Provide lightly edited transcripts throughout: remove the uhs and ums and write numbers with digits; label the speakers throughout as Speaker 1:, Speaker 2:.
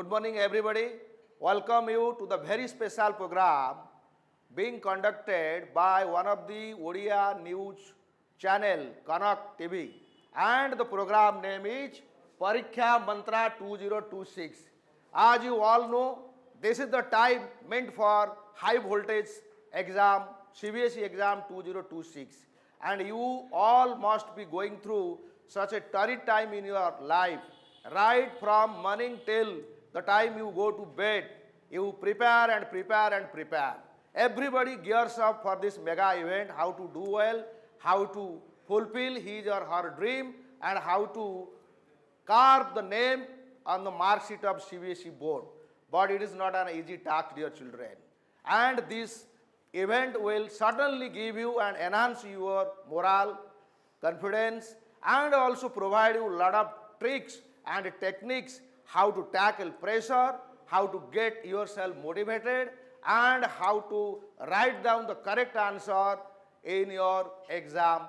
Speaker 1: Good morning everybody. Welcome you to the very special program being conducted by one of the Odia news channel Kanak TV, and the program name is Pariksha Mantra 2026. As you all know, this is the time meant for high voltage exam, CBSE exam 2026, and you all must be going through such a torrid time in your life, right from morning till the time you go to bed. You prepare and prepare and prepare. Everybody gears up for this mega event, how to do well, how to fulfill his or her dream, and how to carve the name on the mark sheet of CBSE board. But it is not an easy task, dear children. And this event will certainly give you and enhance your morale, confidence, and also provide you a lot of tricks and techniques how to tackle pressure, how to get yourself motivated, and how to write down the correct answer in your exam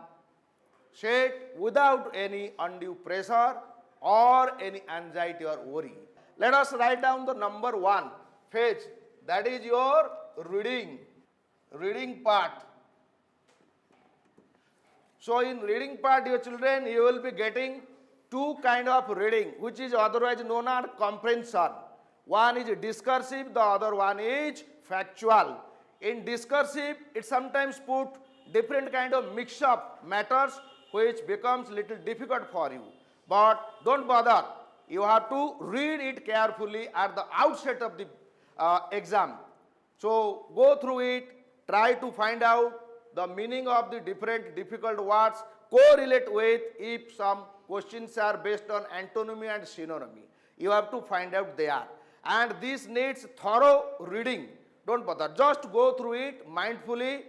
Speaker 1: sheet without any undue pressure or any anxiety or worry. Let us write down the number 1 page, that is your reading part. So in reading part, dear children, you will be getting two kind of reading, which is otherwise known as comprehension. One is discursive, the other one is factual. In discursive, it sometimes put different kind of mix up matters which becomes little difficult for you. But don't bother, you have to read it carefully at the outset of the exam. So go through it, try to find out the meaning of the different difficult words, correlate with if some questions are based on antonymy and synonymy. You have to find out there. And this needs thorough reading. Don't bother, just go through it mindfully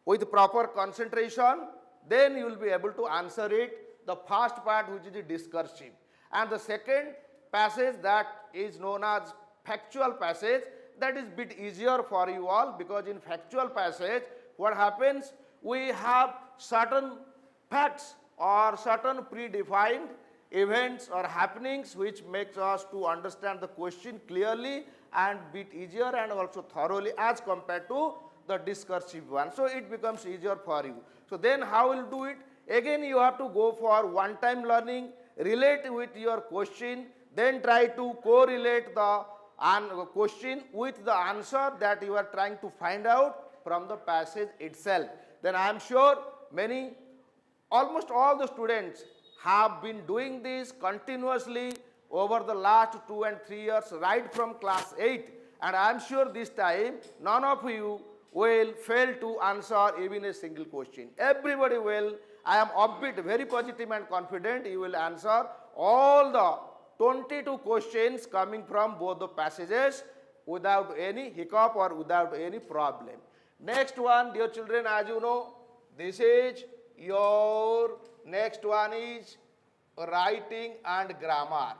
Speaker 1: with proper concentration, then you will be able to answer it. The first part, which is the discursive, and the second passage, that is known as factual passage, that is bit easier for you all, because in factual passage what happens, we have certain facts or certain predefined events or happenings which makes us to understand the question clearly and bit easier and also thoroughly as compared to the discursive one. So it becomes easier for you. So then how will do it? Again you have to go for one time learning, relate with your question, then try to correlate the question with the answer that you are trying to find out from the passage itself. Then I am sure almost all the students have been doing this continuously over the last 2 and 3 years, right from class 8, and I am sure this time none of you will fail to answer even a single question. Everybody will. I am upbeat, very positive and confident you will answer all the 22 questions coming from both the passages without any hiccup or without any problem. Next one, dear children, as you know, this is your next one is writing and grammar.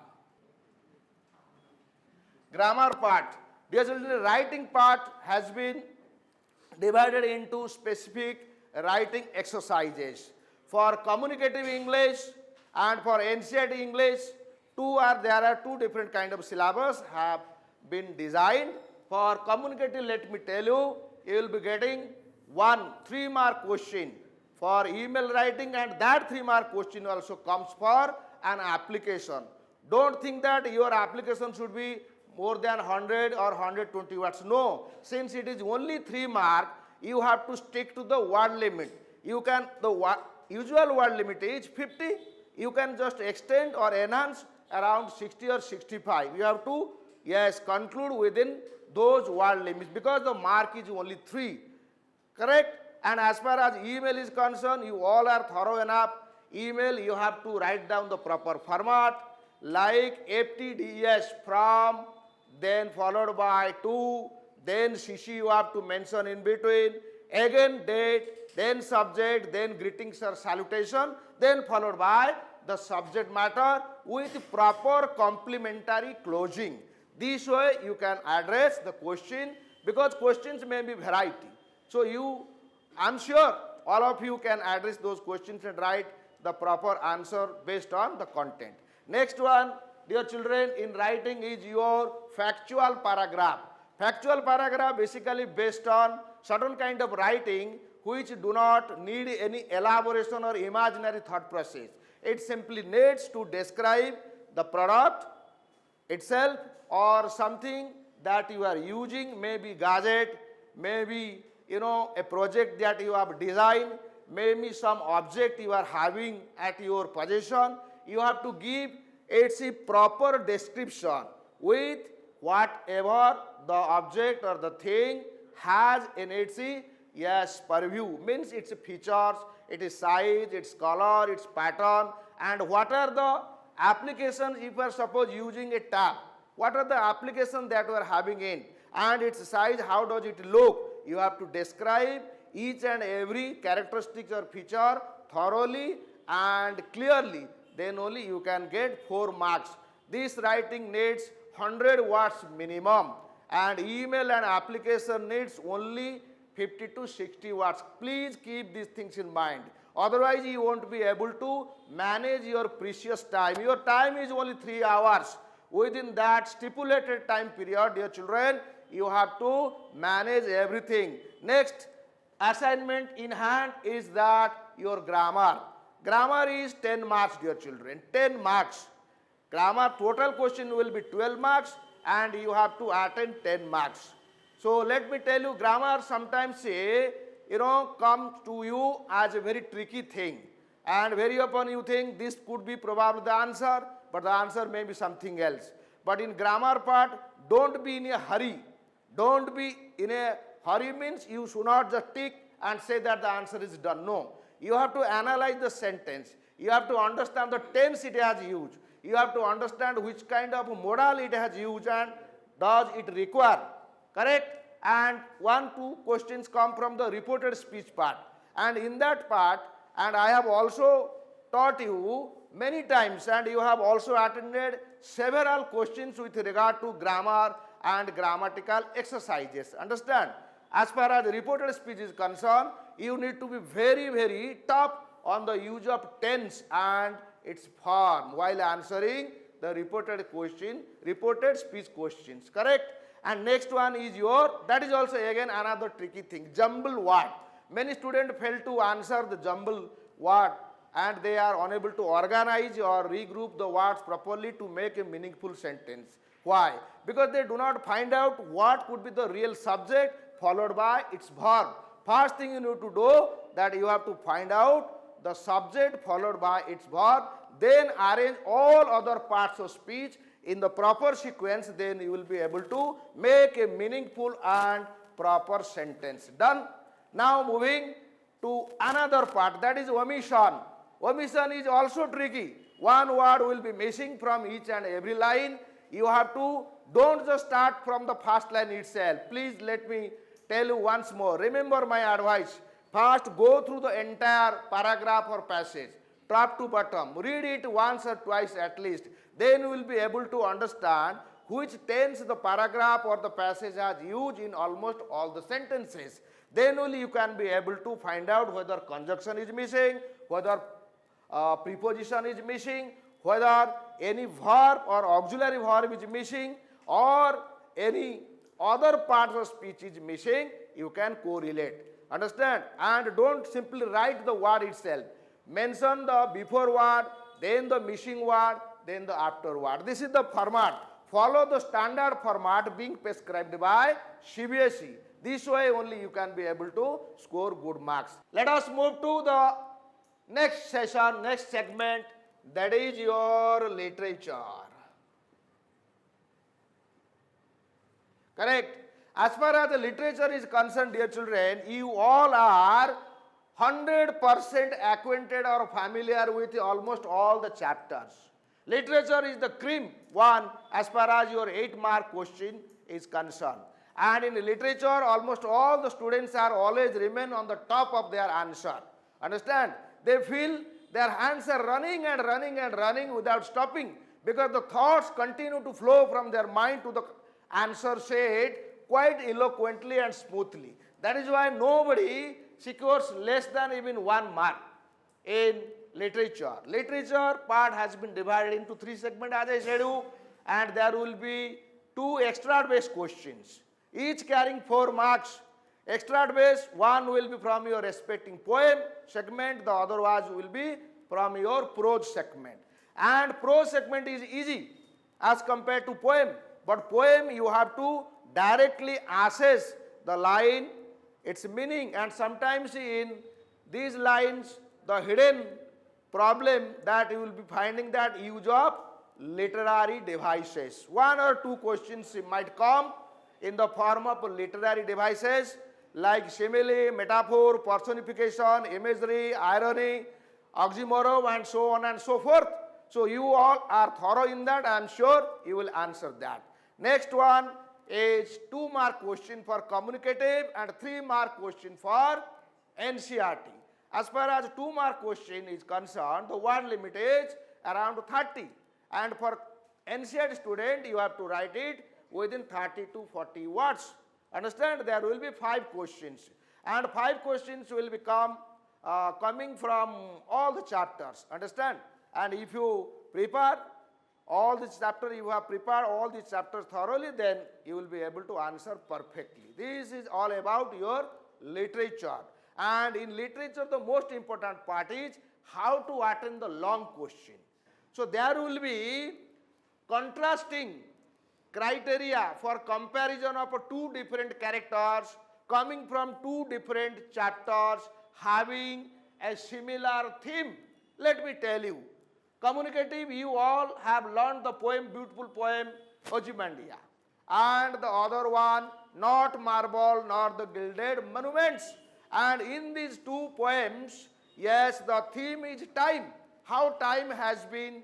Speaker 1: Grammar part. Dear children, writing part has been divided into specific writing exercises. For communicative English and for NCERT English, there are two different kind of syllabus have been designed. For communicative, let me tell you, you will be getting one 3-mark question for email writing, and that 3-mark question also comes for an application. Don't think that your application should be more than 100 or 120 words. No, since it is only 3 mark, you have to stick to the word limit. You can, usual word limit is 50. You can just extend or enhance around 60 or 65. You have to, yes, conclude within those word limits, because the mark is only 3. Correct? And as far as email is concerned, you all are thorough enough. Email, you have to write down the proper format, like FTDS from, then followed by to, then CC you have to mention in between, again date, then subject, then greetings or salutation, then followed by the subject matter with proper complementary closing. This way you can address the question, because questions may be variety. So I am sure all of you can address those questions and write the proper answer based on the content. Next one, dear children, in writing is your factual paragraph. Factual paragraph basically based on certain kind of writing which do not need any elaboration or imaginary thought process. It simply needs to describe the product itself or something that you are using, maybe gadget, maybe a project that you have designed, maybe some object you are having at your possession. You have to give its a proper description with whatever the object or the thing has in its purview, means its features, its size, its color, its pattern, and what are the applications if you are suppose using a tab. What are the applications that you are having in, and its size, how does it look? You have to describe each and every characteristic or feature thoroughly and clearly. Then only you can get 4 marks. This writing needs 100 words minimum, and email and application needs only 50 to 60 words. Please keep these things in mind. Otherwise, you won't be able to manage your precious time. Your time is only 3 hours. Within that stipulated time period, dear children, you have to manage everything. Next assignment in hand is that your grammar. Grammar is 10 marks, dear children. 10 marks. Grammar total question will be 12 marks and you have to attend 10 marks. So let me tell you, grammar sometimes comes to you as a very tricky thing. And very often you think this could be probably the answer, but the answer may be something else. But in grammar part, don't be in a hurry. Don't be in a hurry means you should not just tick and say that the answer is done. No. You have to analyze the sentence. You have to understand the tense it has used. You have to understand which kind of modal it has used and does it require. Correct? And 1-2 questions come from the reported speech part. And in that part, and I have also taught you many times, and you have also attended several questions with regard to grammar and grammatical exercises. Understand? As far as reported speech is concerned, you need to be very, very tough on the use of tense and its form while answering the reported speech questions. Correct? And next one is that is also again another tricky thing, jumble word. Many students fail to answer the jumble word and they are unable to organize or regroup the words properly to make a meaningful sentence. Why? Because they do not find out what could be the real subject followed by its verb. First thing you need to do that you have to find out the subject followed by its verb, then arrange all other parts of speech in the proper sequence, then you will be able to make a meaningful and proper sentence. Done? Now moving to another part, that is omission. Omission is also tricky. One word will be missing from each and every line. You have to, don't just start from the first line itself. Please let me tell you once more. Remember my advice. First go through the entire paragraph or passage, top to bottom. Read it once or twice at least. Then you will be able to understand which tense the paragraph or the passage has used in almost all the sentences. Then only you can be able to find out whether conjunction is missing, whether preposition is missing, whether any verb or auxiliary verb is missing, or any other parts of speech is missing. You can correlate. Understand? And don't simply write the word itself. Mention the before word, then the missing word, then the after word. This is the format. Follow the standard format being prescribed by CBSE. This way only you can be able to score good marks. Let us move to the next session, next segment, that is your literature. Correct? As far as the literature is concerned, dear children, you all are 100% acquainted or familiar with almost all the chapters. Literature is the cream one as far as your 8-mark question is concerned. And in literature, almost all the students are always remain on the top of their answer. Understand? They feel their hands are running and running and running without stopping because the thoughts continue to flow from their mind to the answer sheet quite eloquently and smoothly. That is why nobody secures less than even 1 mark in literature. Literature part has been divided into 3 segments as I said you, and there will be 2 extra based questions, each carrying 4 marks. Extra based, one will be from your respecting poem segment, the other will be from your prose segment. And prose segment is easy as compared to poem, but poem you have to directly assess the line, its meaning, and sometimes in these lines the hidden problem that you will be finding that use of literary devices. 1 or 2 questions might come in the form of literary devices like simile, metaphor, personification, imagery, irony, oxymoron, and so on and so forth. So you all are thorough in that. I am sure you will answer that. Next one is 2 mark question for communicative and 3 mark question for NCERT. As far as 2 mark question is concerned, the word limit is around 30, and for NCERT student you have to write it within 30 to 40 words. Understand? There will be 5 questions, and 5 questions will become coming from all the chapters. Understand? And if you prepare all this chapter, you have prepared all these chapters thoroughly, then you will be able to answer perfectly. This is all about your literature. And in literature, the most important part is how to attend the long question. So there will be contrasting criteria for comparison of 2 different characters coming from 2 different chapters having a similar theme. Let me tell you, communicative, you all have learned the poem, beautiful poem Ozymandias, and the other one, not marble nor the gilded monuments. And in these 2 poems, yes, the theme is time. How time has been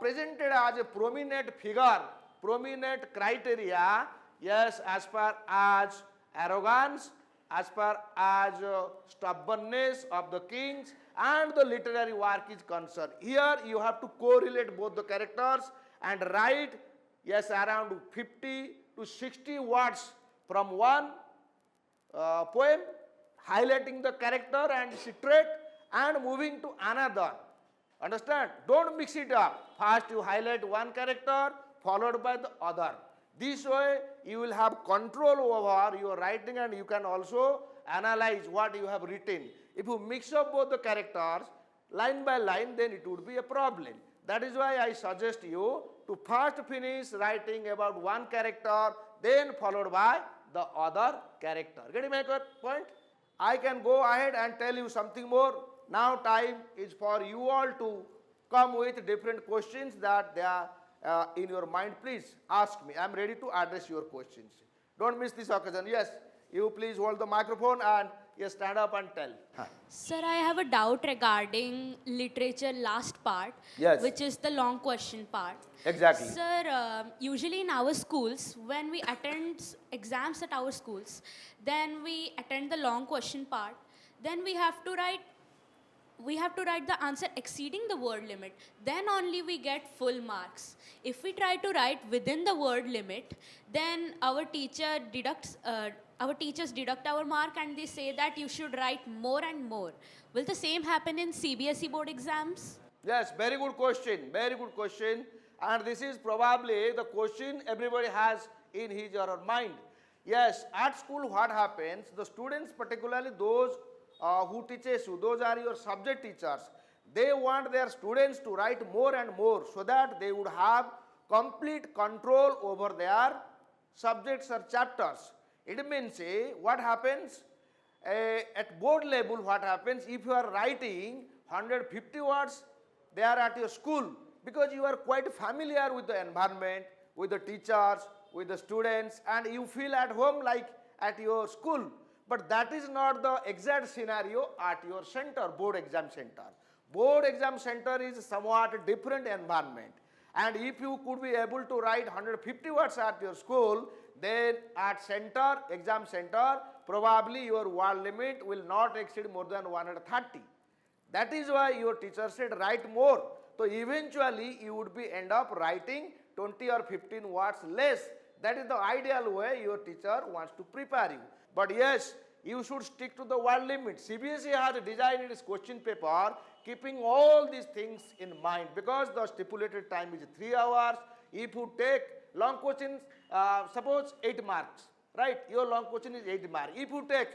Speaker 1: presented as a prominent figure, prominent criteria, yes, as far as arrogance, as far as stubbornness of the kings and the literary work is concerned. Here you have to correlate both the characters and write, yes, around 50 to 60 words from one poem, highlighting the character and citrate and moving to another. Understand? Don't mix it up. First you highlight one character followed by the other. This way you will have control over your writing, and you can also analyze what you have written. If you mix up both the characters line by line, then it would be a problem. That is why I suggest you to first finish writing about one character, then followed by the other character. Getting my point? I can go ahead and tell you something more. Now time is for you all to come with different questions that they are in your mind. Please ask me. I am ready to address your questions. Don't miss this occasion. Yes, you please hold the microphone and yes, stand up and tell.
Speaker 2: Sir, I have a doubt regarding literature last part,
Speaker 1: Yes.
Speaker 2: which is the long question part.
Speaker 1: Exactly.
Speaker 2: Sir, usually in our schools, when we attend exams at our schools, then we attend the long question part. Then we have to write the answer exceeding the word limit. Then only we get full marks. If we try to write within the word limit, then our teachers deduct our mark, and they say that you should write more and more. Will the same happen in CBSE board exams?
Speaker 1: Yes, very good question. Very good question. And this is probably the question everybody has in his or her mind. Yes, at school what happens, the students, particularly those who teaches you, those are your subject teachers, they want their students to write more and more so that they would have complete control over their subjects or chapters. It means what happens at board level, what happens if you are writing 150 words there at your school, because you are quite familiar with the environment, with the teachers, with the students, and you feel at home like at your school. But that is not the exact scenario at your center, board exam center. Board exam center is somewhat different environment. And if you could be able to write 150 words at your school, then at center, exam center, probably your word limit will not exceed more than 130. That is why your teacher said write more. So eventually you would be end up writing 20 or 15 words less. That is the ideal way your teacher wants to prepare you. But yes, you should stick to the word limit. CBSE has designed its question paper keeping all these things in mind, because the stipulated time is 3 hours. If you take long questions, suppose 8 marks, right? Your long question is 8 marks. If you take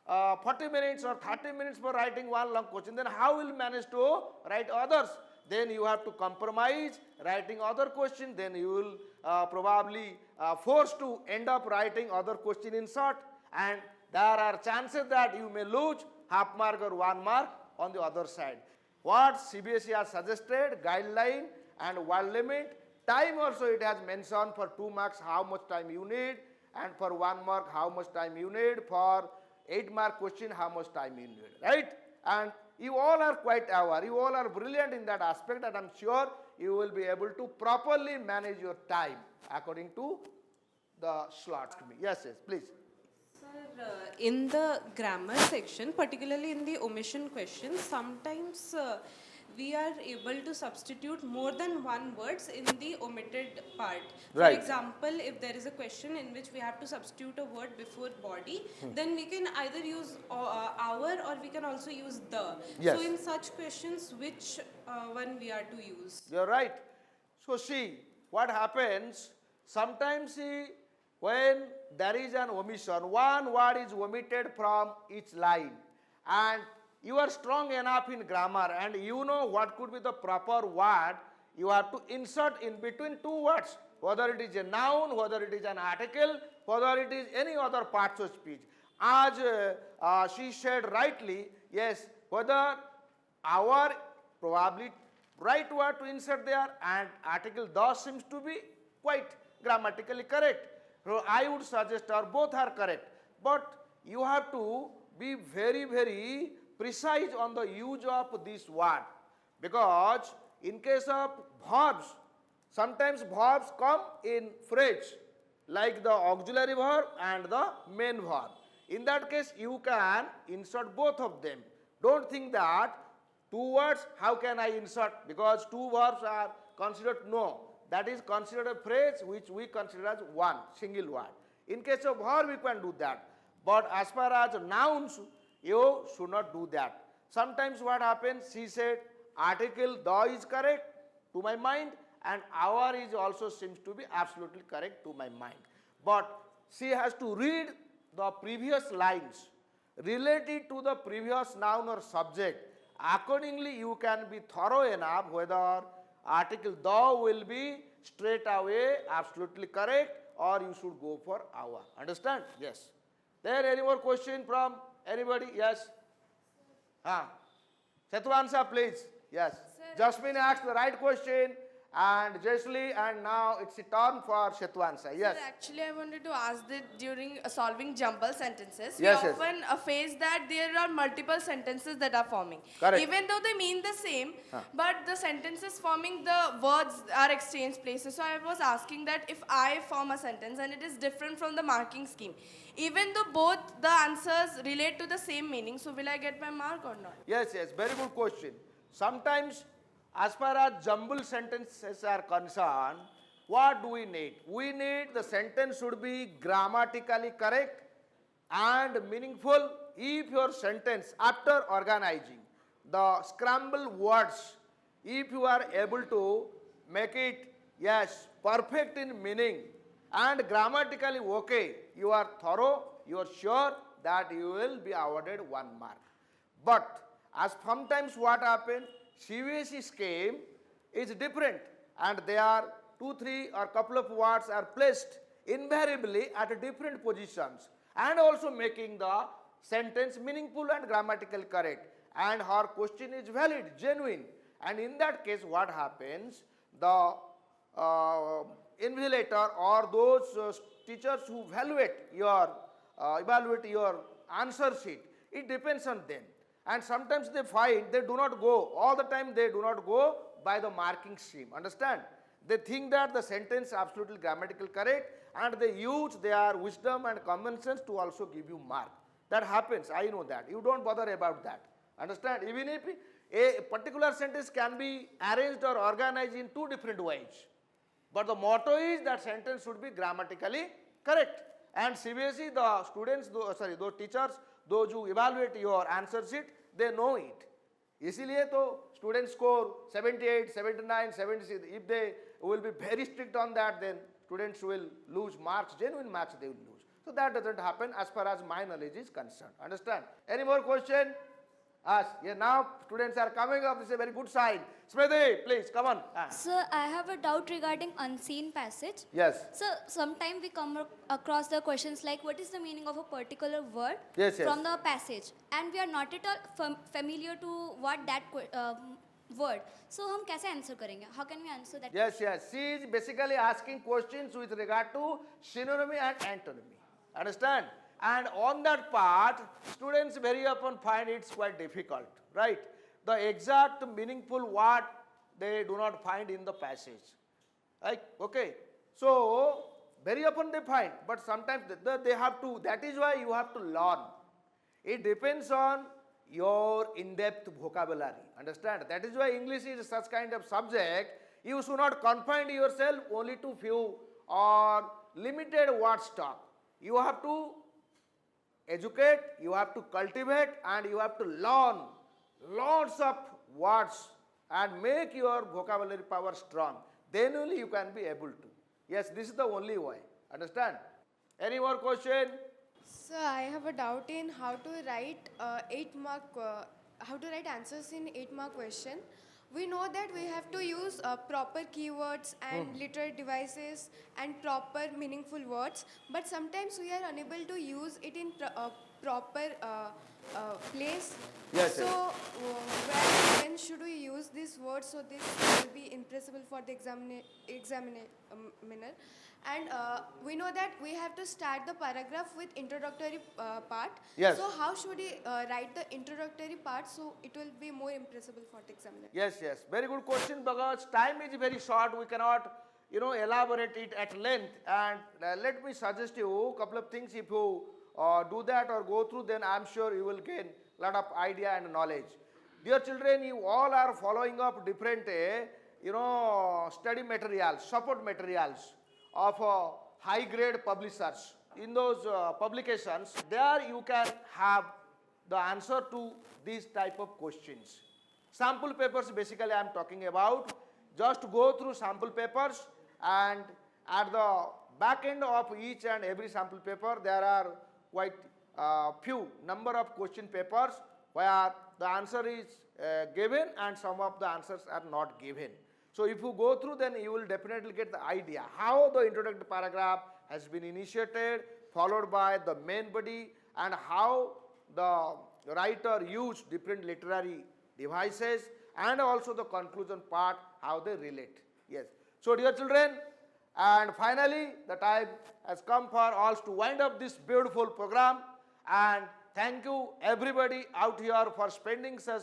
Speaker 1: 40 minutes or 30 minutes for writing one long question, then how will you manage to write others? Then you have to compromise writing other question, then you will probably forced to end up writing other question in short, and there are chances that you may lose half mark or 1 mark on the other side. What CBSE has suggested, guideline and word limit, time also it has mentioned for 2 marks how much time you need, and for 1 mark how much time you need, for 8 mark question how much time you need, right? And you all are quite aware, you all are brilliant in that aspect, and I am sure you will be able to properly manage your time according to the slots. Yes, please.
Speaker 3: Sir, in the grammar section, particularly in the omission questions, sometimes we are able to substitute more than one words in the omitted part.
Speaker 1: Right.
Speaker 3: For example, if there is a question in which we have to substitute a word before body, then we can either use our, or we can also use the.
Speaker 1: Yes.
Speaker 3: So in such questions, which one we are to use?
Speaker 1: You are right. So see, what happens, sometimes see, when there is an omission, one word is omitted from each line, and you are strong enough in grammar and you know what could be the proper word, you have to insert in between two words, whether it is a noun, whether it is an article, whether it is any other parts of speech. As she said rightly, yes, whether our probably right word to insert there, and article the seems to be quite grammatically correct. So I would suggest, or both are correct, but you have to be very, very precise on the use of this word, because in case of verbs, sometimes verbs come in phrase like the auxiliary verb and the main verb. In that case, you can insert both of them. Don't think that 2 words, how can I insert, because 2 verbs are considered, no. That is considered a phrase which we consider as one single word. In case of verb, we can do that. But as far as nouns, you should not do that. Sometimes what happens, she said article the is correct to my mind, and our is also seems to be absolutely correct to my mind. But she has to read the previous lines related to the previous noun or subject. Accordingly, you can be thorough enough whether article the will be straight away absolutely correct, or you should go for our. Understand? Yes. There any more question from anybody? Yes. Shatwansa, please. Yes.
Speaker 4: Sir,
Speaker 1: Jasmine asked the right question, and Jaisli, and now it's a turn for Shatwansa. Yes.
Speaker 4: Sir, actually, I wanted to ask that during solving jumble sentences,
Speaker 1: Yes,
Speaker 4: we
Speaker 1: yes.
Speaker 4: often face that there are multiple sentences that are forming.
Speaker 1: Correct.
Speaker 4: Even though they mean the same, but the sentences forming the words are exchanged places. So I was asking that if I form a sentence and it is different from the marking scheme, even though both the answers relate to the same meaning, so will I get my mark or not?
Speaker 1: Yes, yes, very good question. Sometimes, as far as jumble sentences are concerned, what do we need? We need the sentence should be grammatically correct and meaningful. If your sentence, after organizing the scrambled words, if you are able to make it, yes, perfect in meaning and grammatically okay, you are thorough, you are sure that you will be awarded 1 mark. But as sometimes what happens, CBSE scheme is different, and there are 2, 3 or couple of words are placed invariably at different positions, and also making the sentence meaningful and grammatically correct, and her question is valid, genuine. And in that case, what happens, the invigilator or those teachers who evaluate your answer sheet, it depends on them. And sometimes they find they do not go, all the time they do not go by the marking scheme, understand? They think that the sentence is absolutely grammatically correct, and they use their wisdom and common sense to also give you mark. That happens, I know that. You don't bother about that, understand? Even if a particular sentence can be arranged or organized in 2 different ways, but the motto is that sentence should be grammatically correct. And CBSE, the students, those teachers, those who evaluate your answer sheet, they know it. इसीलिए तो student score 78, 79, 76. If they will be very strict on that, then students will lose marks, genuine marks they will lose. So that doesn't happen as far as my knowledge is concerned. Understand? Any more question? Ask. Yeah, now students are coming up. This is a very good sign. Smriti, please come on.
Speaker 5: Sir, I have a doubt regarding unseen passage.
Speaker 1: Yes.
Speaker 5: So, sometimes we come across the questions like what is the meaning of a particular word
Speaker 1: Yes, yes.
Speaker 5: from the passage, and we are not at all familiar to what that word. So, हम कैसे answer करेंगे? How can we answer that?
Speaker 1: Yes, yes. She is basically asking questions with regard to synonymy and antonymy. Understand? And on that part, students very often find it's quite difficult, right? The exact meaningful word they do not find in the passage. Right? Okay. So, very often they find, but sometimes they have to, that is why you have to learn. It depends on your in-depth vocabulary. Understand? That is why English is such kind of subject. You should not confine yourself only to few or limited word stock. You have to educate, you have to cultivate, and you have to learn lots of words and make your vocabulary power strong. Then only you can be able to. Yes, this is the only way. Understand? Any more question?
Speaker 4: So I have a doubt in how to write how to write answers in 8-mark question. We know that we have to use proper keywords and literary devices and proper meaningful words, but sometimes we are unable to use it in proper place.
Speaker 1: Yes,
Speaker 4: So when should we use these words so this will be impressible for the examiner? And we know that we have to start the paragraph with introductory part.
Speaker 1: Yes.
Speaker 4: So how should we write the introductory part so it will be more impressible for the examiner?
Speaker 1: Yes, yes. Very good question because time is very short. We cannot, elaborate it at length. And let me suggest you a couple of things. If you do that or go through, then I'm sure you will gain a lot of idea and knowledge. Dear children, you all are following up different, study materials, support materials of high grade publishers. In those publications, there you can have the answer to these type of questions. Sample papers basically I am talking about. Just go through sample papers, and at the back end of each and every sample paper there are quite few number of question papers where the answer is given and some of the answers are not given. So if you go through, then you will definitely get the idea how the introductory paragraph has been initiated, followed by the main body, and how the writer used different literary devices, and also the conclusion part, how they relate. Yes. So dear children, and finally the time has come for us to wind up this beautiful program, and thank you everybody out here for spending such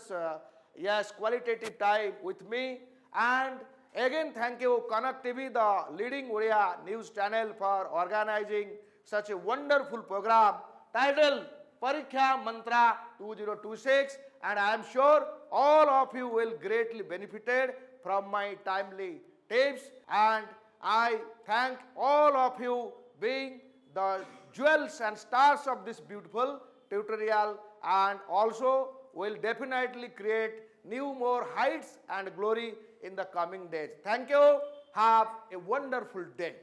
Speaker 1: qualitative time with me. And again, thank you Kanak TV, the leading Odia news channel, for organizing such a wonderful program titled Pariksha Mantra 2026, and I am sure all of you will greatly benefited from my timely tips, and I thank all of you being the jewels and stars of this beautiful tutorial, and also will definitely create new more heights and glory in the coming days. Thank you. Have a wonderful day.